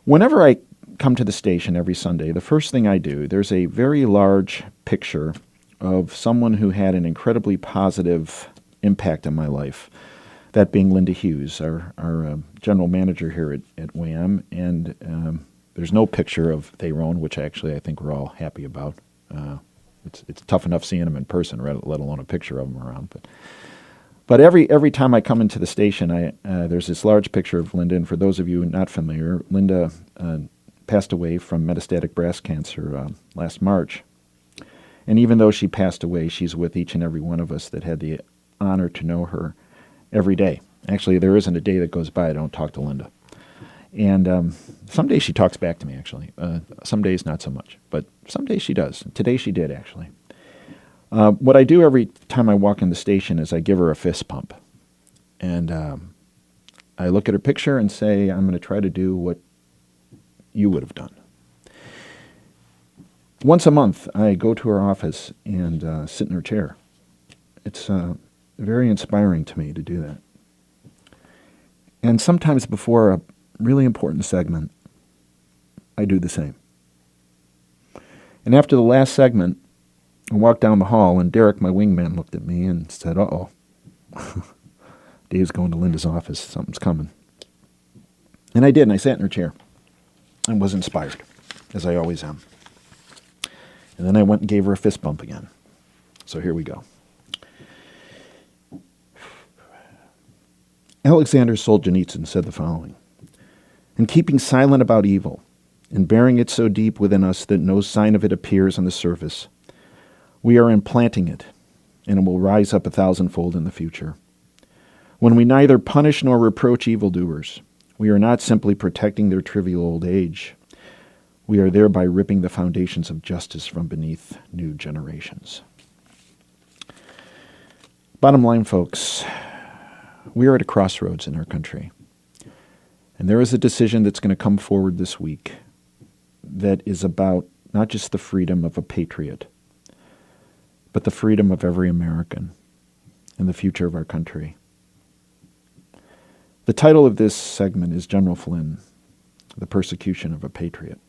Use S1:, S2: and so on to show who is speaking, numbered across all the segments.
S1: Whenever I come to the station every Sunday, the first thing I do, there's a very large picture of someone who had an incredibly positive impact on my life, that being Linda Hughes, our general manager here at WAM. And there's no picture of Tyrone, which actually I think we're all happy about. It's tough enough seeing him in person, let alone a picture of him around. But every time I come into the station, there's this large picture of Linda. And for those of you not familiar, Linda passed away from metastatic breast cancer last March. And even though she passed away, she's with each and every one of us that had the honor to know her every day. Actually, there isn't a day that goes by I don't talk to Linda. And some days she talks back to me, actually. Some days not so much. But some days she does. Today she did, actually. What I do every time I walk in the station is I give her a fist pump. And I look at her picture and say, I'm going to try to do what you would have done. Once a month, I go to her office and sit in her chair. It's very inspiring to me to do that. And sometimes before a really important segment, I do the same. And after the last segment, I walked down the hall, and Derek, my wingman, looked at me and said, uh-oh, Dave's going to Linda's office. Something's coming. And I did, and I sat in her chair and was inspired, as I always am. And then I went and gave her a fist bump again. So here we go. Alexander Solzhenitsyn said the following: "In keeping silent about evil, and bearing it so deep within us that no sign of it appears on the surface, we are implanting it, and it will rise up 1,000-fold in the future. When we neither punish nor reproach evildoers, we are not simply protecting their trivial old age. We are thereby ripping the foundations of justice from beneath new generations." Bottom line, folks, we are at a crossroads in our country. And there is a decision that's going to come forward this week that is about not just the freedom of a patriot, but the freedom of every American and the future of our country. The title of this segment is General Flynn, The Persecution of a Patriot.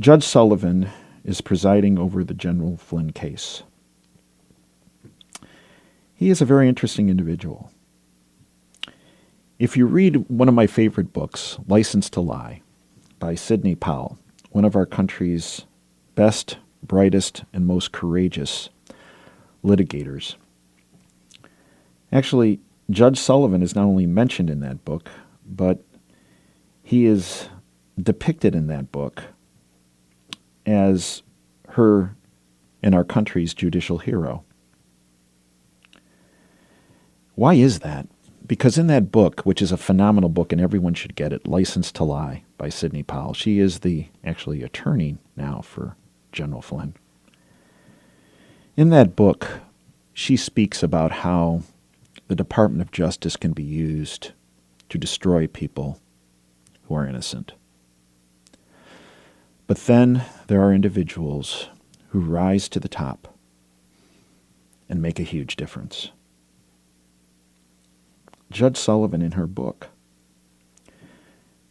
S1: Judge Sullivan is presiding over the General Flynn case. He is a very interesting individual. If you read one of my favorite books, License to Lie, by Sidney Powell, one of our country's best, brightest, and most courageous litigators. Actually, Judge Sullivan is not only mentioned in that book, but he is depicted in that book as her and our country's judicial hero. Why is that? Because in that book, which is a phenomenal book and everyone should get it, License to Lie by Sidney Powell, she is the actually attorney now for General Flynn. In that book, she speaks about how the Department of Justice can be used to destroy people who are innocent. But then there are individuals who rise to the top and make a huge difference. Judge Sullivan, in her book,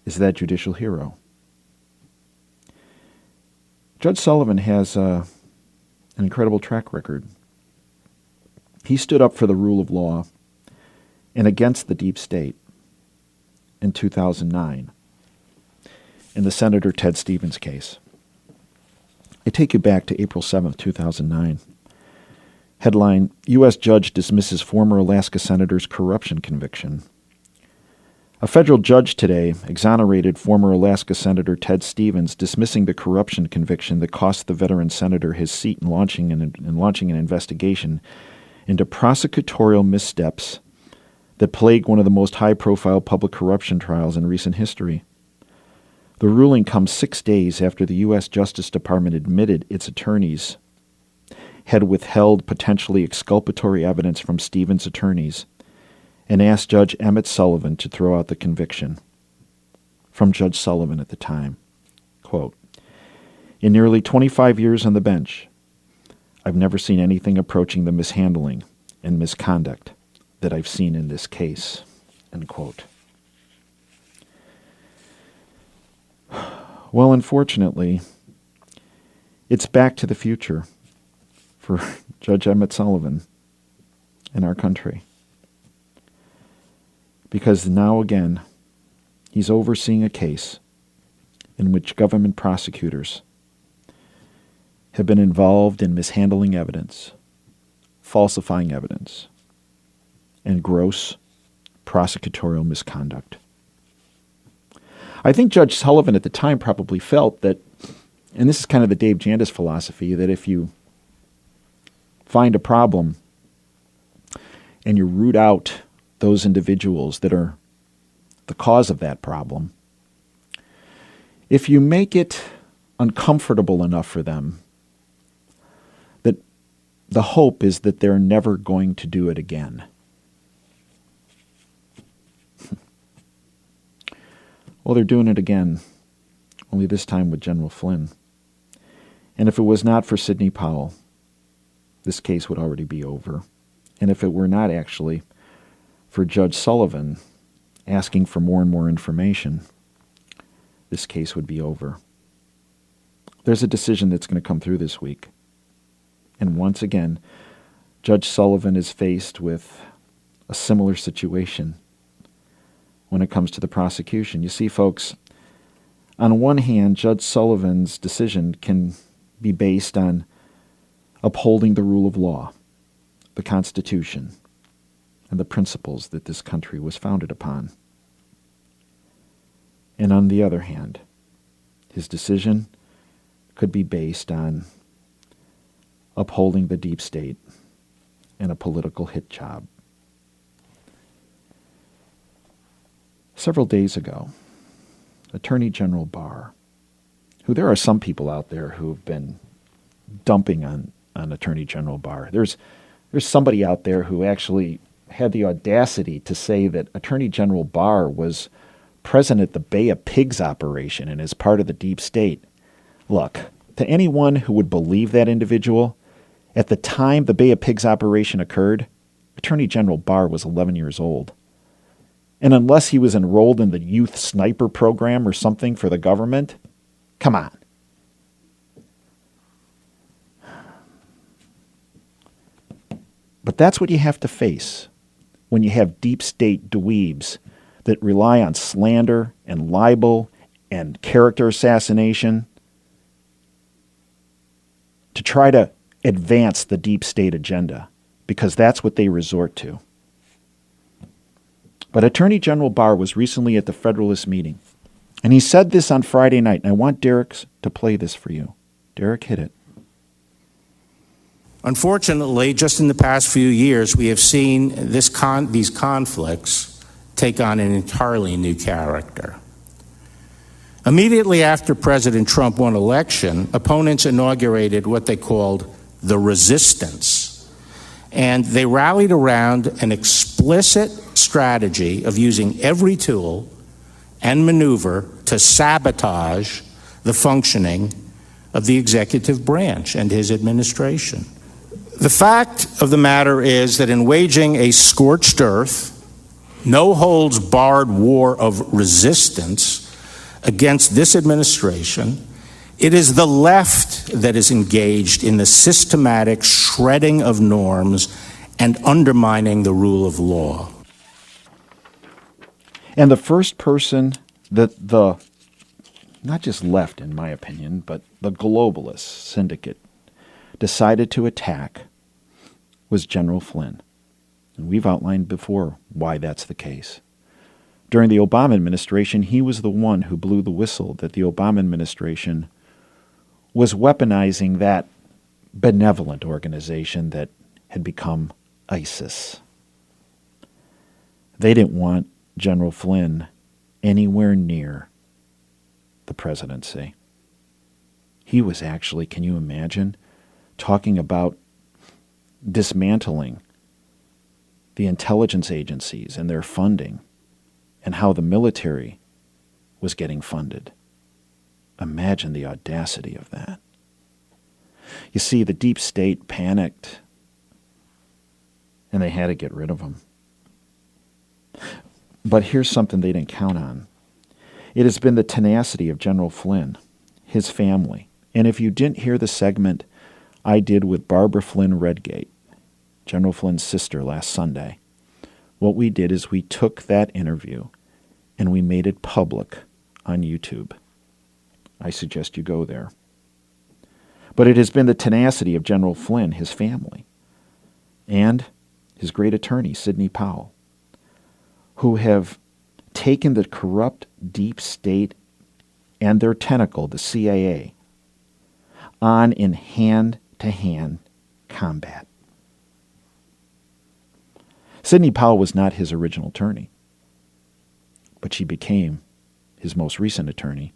S1: is that judicial hero. Judge Sullivan has an incredible track record. He stood up for the rule of law and against the deep state in 2009 in the Senator Ted Stevens case. I take you back to April 7th, 2009. Headline: U.S. Judge dismisses former Alaska Senator's corruption conviction. A federal judge today exonerated former Alaska Senator Ted Stevens, dismissing the corruption conviction that cost the veteran senator his seat in launching an investigation into prosecutorial missteps that plague one of the most high-profile public corruption trials in recent history. The ruling comes 6 days after the U.S. Justice Department admitted its attorneys had withheld potentially exculpatory evidence from Stevens' attorneys and asked Judge Emmett Sullivan to throw out the conviction. From Judge Sullivan at the time, quote, "In nearly 25 years on the bench, I've never seen anything approaching the mishandling and misconduct that I've seen in this case," end quote. Well, unfortunately, it's back to the future for Judge Emmett Sullivan in our country. Because now again, he's overseeing a case in which government prosecutors have been involved in mishandling evidence, falsifying evidence, and gross prosecutorial misconduct. I think Judge Sullivan at the time probably felt that, and this is kind of the Dave Jandis philosophy, that if you find a problem and you root out those individuals that are the cause of that problem, if you make it uncomfortable enough for them, that the hope is that they're never going to do it again. Well, they're doing it again, only this time with General Flynn. And if it was not for Sidney Powell, this case would already be over. And if it were not actually for Judge Sullivan asking for more and more information, this case would be over. There's a decision that's going to come through this week. And once again, Judge Sullivan is faced with a similar situation when it comes to the prosecution. You see, folks, on one hand, Judge Sullivan's decision can be based on upholding the rule of law, the Constitution, and the principles that this country was founded upon. And on the other hand, his decision could be based on upholding the deep state and a political hit job. Several days ago, Attorney General Barr, who there are some people out there who have been dumping on Attorney General Barr. There's somebody out there who actually had the audacity to say that Attorney General Barr was present at the Bay of Pigs operation and is part of the deep state. Look, to anyone who would believe that individual, at the time the Bay of Pigs operation occurred, Attorney General Barr was 11 years old. And unless he was enrolled in the youth sniper program or something for the government, come on. But that's what you have to face when you have deep state dweebs that rely on slander and libel and character assassination to try to advance the deep state agenda, because that's what they resort to. But Attorney General Barr was recently at the Federalist meeting, and he said this on Friday night, and I want Derek to play this for you. Derek, hit it.
S2: Unfortunately, just in the past few years, we have seen these conflicts take on an entirely new character. Immediately after President Trump won election, opponents inaugurated what they called the resistance. And they rallied around an explicit strategy of using every tool and maneuver to sabotage the functioning of the executive branch and his administration. The fact of the matter is that in waging a scorched earth, no-holds-barred war of resistance against this administration, it is the left that is engaged in the systematic shredding of norms and undermining the rule of law.
S1: And the first person that the, not just left in my opinion, but the globalist syndicate decided to attack was General Flynn. And we've outlined before why that's the case. During the Obama administration, he was the one who blew the whistle that the Obama administration was weaponizing that benevolent organization that had become ISIS. They didn't want General Flynn anywhere near the presidency. He was actually, can you imagine, talking about dismantling the intelligence agencies and their funding and how the military was getting funded. Imagine the audacity of that. You see, the deep state panicked, and they had to get rid of him. But here's something they didn't count on. It has been the tenacity of General Flynn his family. And if you didn't hear the segment I did with Barbara Flynn Redgate, General Flynn's sister, last Sunday, what we did is we took that interview and we made it public on YouTube. I suggest you go there. But it has been the tenacity of General Flynn, his family, and his great attorney, Sidney Powell, who have taken the corrupt deep state and their tentacle, the CIA, on in hand-to-hand combat. Sidney Powell was not his original attorney, but she became his most recent attorney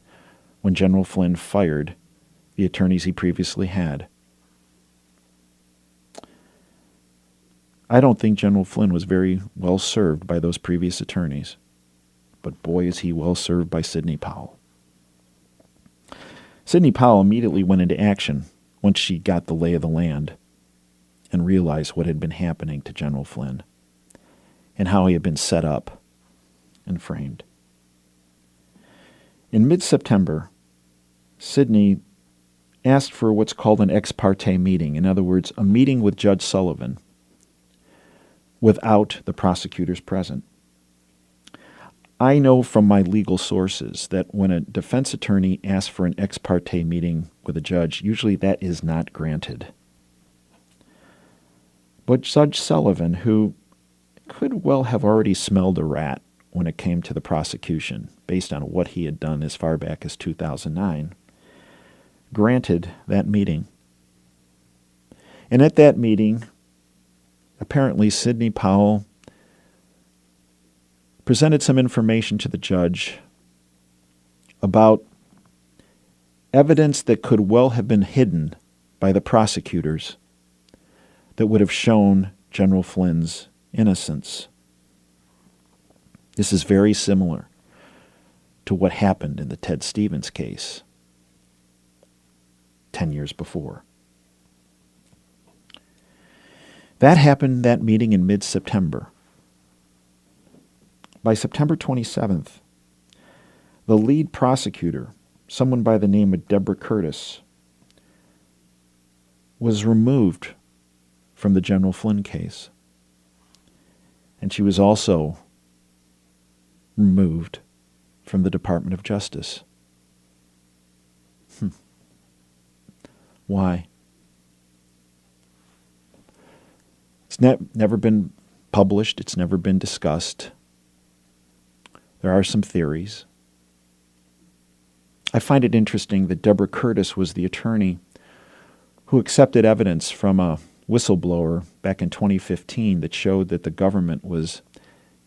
S1: when General Flynn fired the attorneys he previously had. I don't think General Flynn was very well served by those previous attorneys, but boy is he well served by Sidney Powell. Sidney Powell immediately went into action once she got the lay of the land and realized what had been happening to General Flynn and how he had been set up and framed. In mid-September, Sidney asked for what's called an ex parte meeting. In other words, a meeting with Judge Sullivan without the prosecutors present. I know from my legal sources that when a defense attorney asks for an ex parte meeting with a judge, usually that is not granted. But Judge Sullivan, who could well have already smelled a rat when it came to the prosecution, based on what he had done as far back as 2009, granted that meeting. And at that meeting, apparently Sidney Powell presented some information to the judge about evidence that could well have been hidden by the prosecutors that would have shown General Flynn's innocence. This is very similar to what happened in the Ted Stevens case 10 years before. That happened, that meeting, in mid-September. By September 27th, the lead prosecutor, someone by the name of Deborah Curtis, was removed from the General Flynn case. And she was also removed from the Department of Justice. Why? It's never been published. It's never been discussed. There are some theories. I find it interesting that Deborah Curtis was the attorney who accepted evidence from a whistleblower back in 2015 that showed that the government was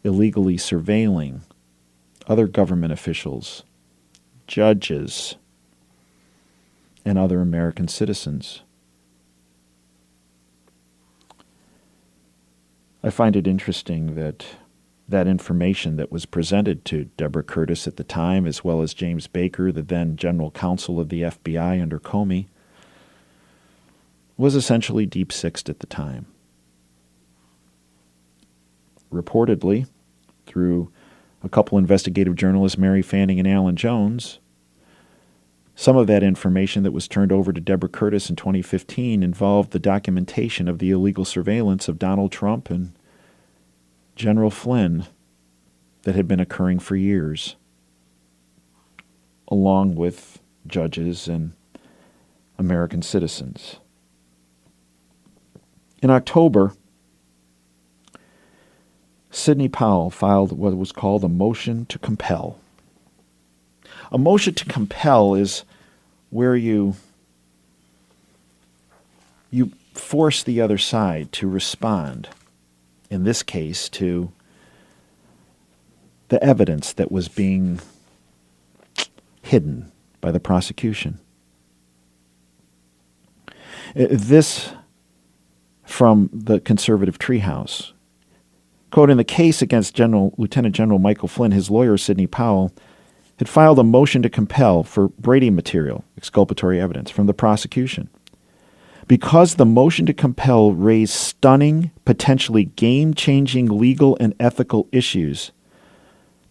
S1: illegally surveilling other government officials, judges, and other American citizens. I find it interesting that that information that was presented to Deborah Curtis at the time, as well as James Baker, the then general counsel of the FBI under Comey, was essentially deep-sixed at the time. Reportedly, through a couple investigative journalists, Mary Fanning and Alan Jones, some of that information that was turned over to Deborah Curtis in 2015 involved the documentation of the illegal surveillance of Donald Trump and General Flynn that had been occurring for years, along with judges and American citizens. In October, Sidney Powell filed what was called a motion to compel. A motion to compel is where you force the other side to respond, in this case, to the evidence that was being hidden by the prosecution. This from the conservative treehouse. Quote, in the case against Lieutenant General Michael Flynn, his lawyer, Sidney Powell, had filed a motion to compel for Brady material, exculpatory evidence, from the prosecution. Because the motion to compel raised stunning, potentially game-changing legal and ethical issues,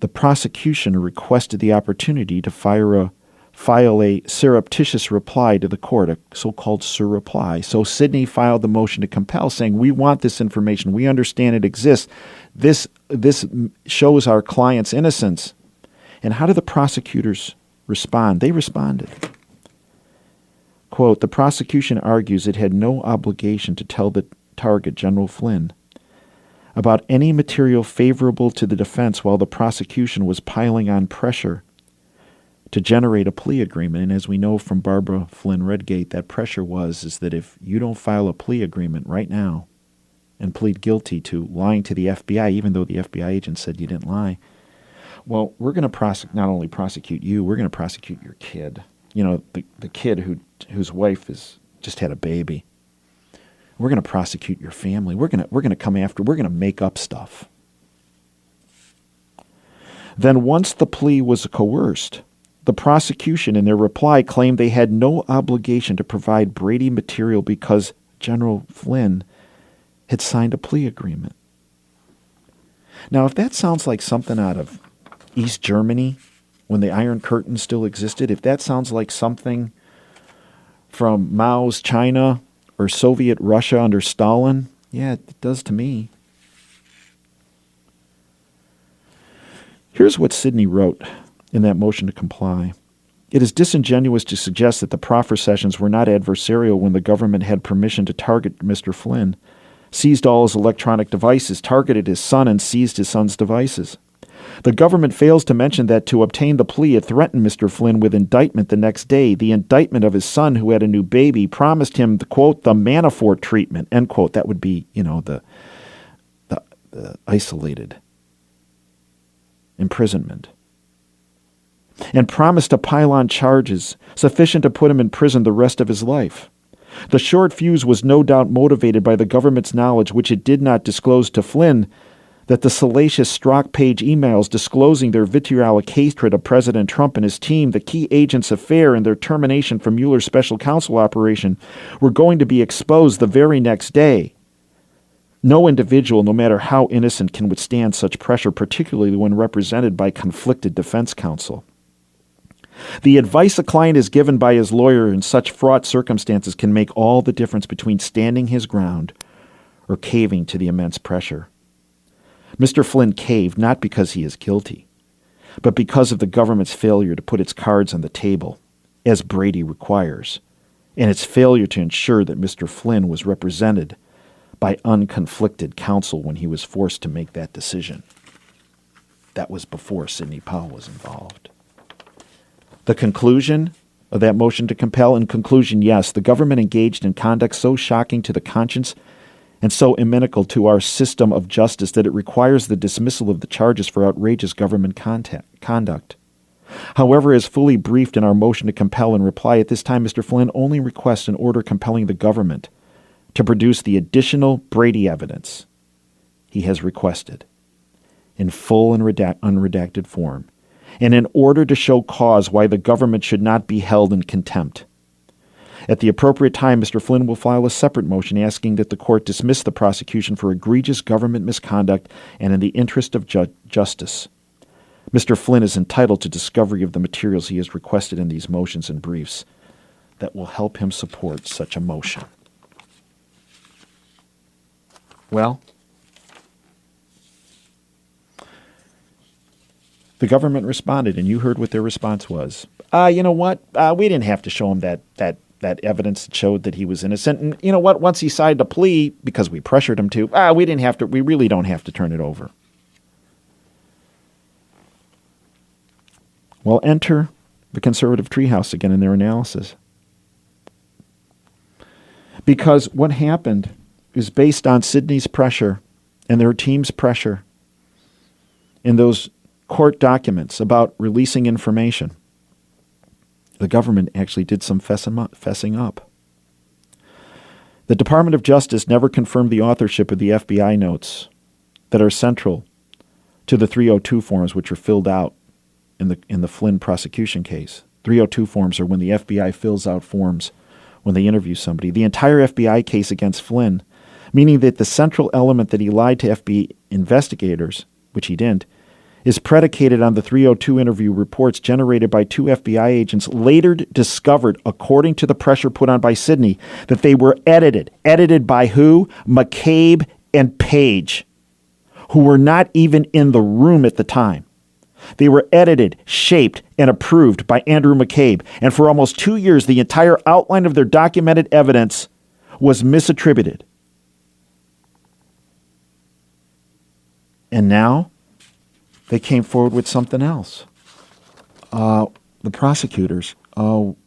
S1: the prosecution requested the opportunity to file file a surreptitious reply to the court, a so-called surreply. So Sidney filed the motion to compel, saying, we want this information. We understand it exists. This shows our client's innocence. And how did the prosecutors respond? They responded. Quote, the prosecution argues it had no obligation to tell the target, General Flynn, about any material favorable to the defense while the prosecution was piling on pressure to generate a plea agreement. And as we know from Barbara Flynn Redgate, that pressure is that if you don't file a plea agreement right now and plead guilty to lying to the FBI, even though the FBI agent said you didn't lie, well, we're going to not only prosecute you, we're going to prosecute your kid. You know, the kid whose wife has just had a baby. We're going to prosecute your family. We're going to come after. We're going to make up stuff. Then once the plea was coerced, the prosecution in their reply claimed they had no obligation to provide Brady material because General Flynn had signed a plea agreement. Now, if that sounds like something out of East Germany when the Iron Curtain still existed, if that sounds like something from Mao's China or Soviet Russia under Stalin, yeah, it does to me. Here's what Sidney wrote in that motion to comply. It is disingenuous to suggest that the proffer sessions were not adversarial when the government had permission to target Mr. Flynn, seized all his electronic devices, targeted his son, and seized his son's devices. The government fails to mention that to obtain the plea, it threatened Mr. Flynn with indictment the next day. The indictment of his son, who had a new baby, promised him the, quote, the Manafort treatment, end quote. That would be, the isolated imprisonment. And promised to pile on charges sufficient to put him in prison the rest of his life. The short fuse was no doubt motivated by the government's knowledge, which it did not disclose to Flynn, that the salacious Strzok Page emails disclosing their vitriolic hatred of President Trump and his team, the key agent's affair, and their termination from Mueller's special counsel operation were going to be exposed the very next day. No individual, no matter how innocent, can withstand such pressure, particularly when represented by conflicted defense counsel. The advice a client is given by his lawyer in such fraught circumstances can make all the difference between standing his ground or caving to the immense pressure. Mr. Flynn caved not because he is guilty, but because of the government's failure to put its cards on the table, as Brady requires, and its failure to ensure that Mr. Flynn was represented by unconflicted counsel when he was forced to make that decision. That was before Sidney Powell was involved. The conclusion of that motion to compel, in conclusion, yes, the government engaged in conduct so shocking to the conscience and so inimical to our system of justice that it requires the dismissal of the charges for outrageous government conduct. However, as fully briefed in our motion to compel in reply, at this time, Mr. Flynn only requests an order compelling the government to produce the additional Brady evidence he has requested in full and unredacted form, and in order to show cause why the government should not be held in contempt. At the appropriate time, Mr. Flynn will file a separate motion asking that the court dismiss the prosecution for egregious government misconduct and in the interest of justice. Mr. Flynn is entitled to discovery of the materials he has requested in these motions and briefs that will help him support such a motion. Well, the government responded, and you heard what their response was. You know what? We didn't have to show him that evidence that showed that he was innocent. And you know what? Once he signed a plea, because we pressured him to, we really don't have to turn it over. Well, enter the conservative treehouse again in their analysis. Because what happened is based on Sidney's pressure and their team's pressure in those court documents about releasing information. The government actually did some fessing up. The Department of Justice never confirmed the authorship of the FBI notes that are central to the 302 forms, which are filled out in the Flynn prosecution case. 302 forms are when the FBI fills out forms when they interview somebody. The entire FBI case against Flynn, meaning that the central element that he lied to FBI investigators, which he didn't, is predicated on the 302 interview reports generated by two FBI agents later discovered, according to the pressure put on by Sidney, that they were edited. Edited by who? McCabe and Page, who were not even in the room at the time. They were edited, shaped, and approved by Andrew McCabe. And for almost 2 years, the entire outline of their documented evidence was misattributed. And now they came forward with something else. The prosecutors, again,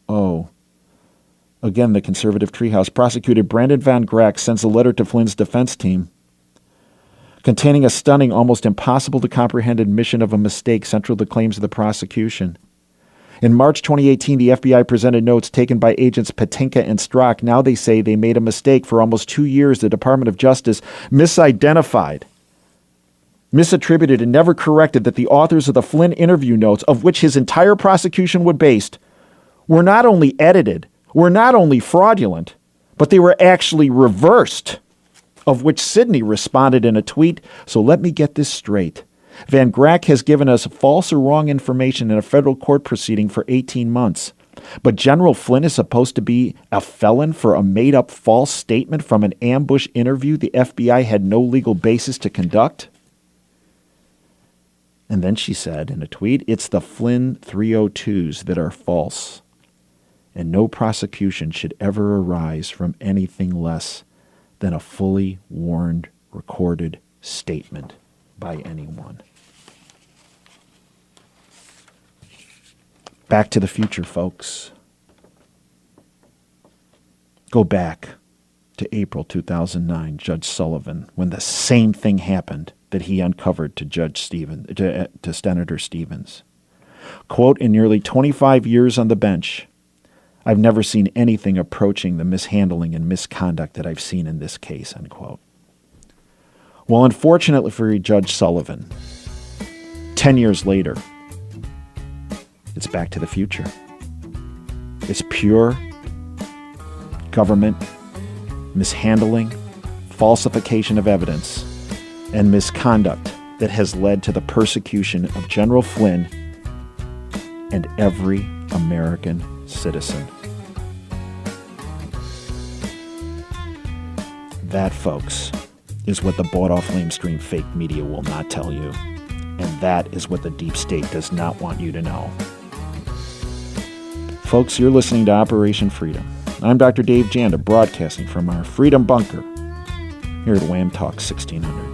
S1: the conservative treehouse, prosecutor Brandon Van Grack sends a letter to Flynn's defense team containing a stunning, almost impossible to comprehend admission of a mistake central to claims of the prosecution. In March 2018, the FBI presented notes taken by agents Patinka and Strzok. Now they say they made a mistake. For almost 2 years, the Department of Justice misidentified, misattributed, and never corrected that the authors of the Flynn interview notes, of which his entire prosecution was based, were not only edited, were not only fraudulent, but they were actually reversed, of which Sidney responded in a tweet. So let me get this straight. Van Grack has given us false or wrong information in a federal court proceeding for 18 months. But General Flynn is supposed to be a felon for a made-up false statement from an ambush interview the FBI had no legal basis to conduct? And then she said in a tweet, it's the Flynn 302s that are false, and no prosecution should ever arise from anything less than a fully warned, recorded statement by anyone. Back to the future, folks. Go back to April 2009, Judge Sullivan, when the same thing happened that he uncovered to Senator Stevens. Quote, in nearly 25 years on the bench, I've never seen anything approaching the mishandling and misconduct that I've seen in this case, unquote. Well, unfortunately for Judge Sullivan, 10 years later, it's back to the future. It's pure government mishandling, falsification of evidence, and misconduct that has led to the persecution of General Flynn and every American citizen. That, folks, is what the bought-off lamestream fake media will not tell you. And that is what the deep state does not want you to know. Folks, you're listening to Operation Freedom. I'm Dr. Dave Janda, broadcasting from our Freedom Bunker here at Wham Talk 1600.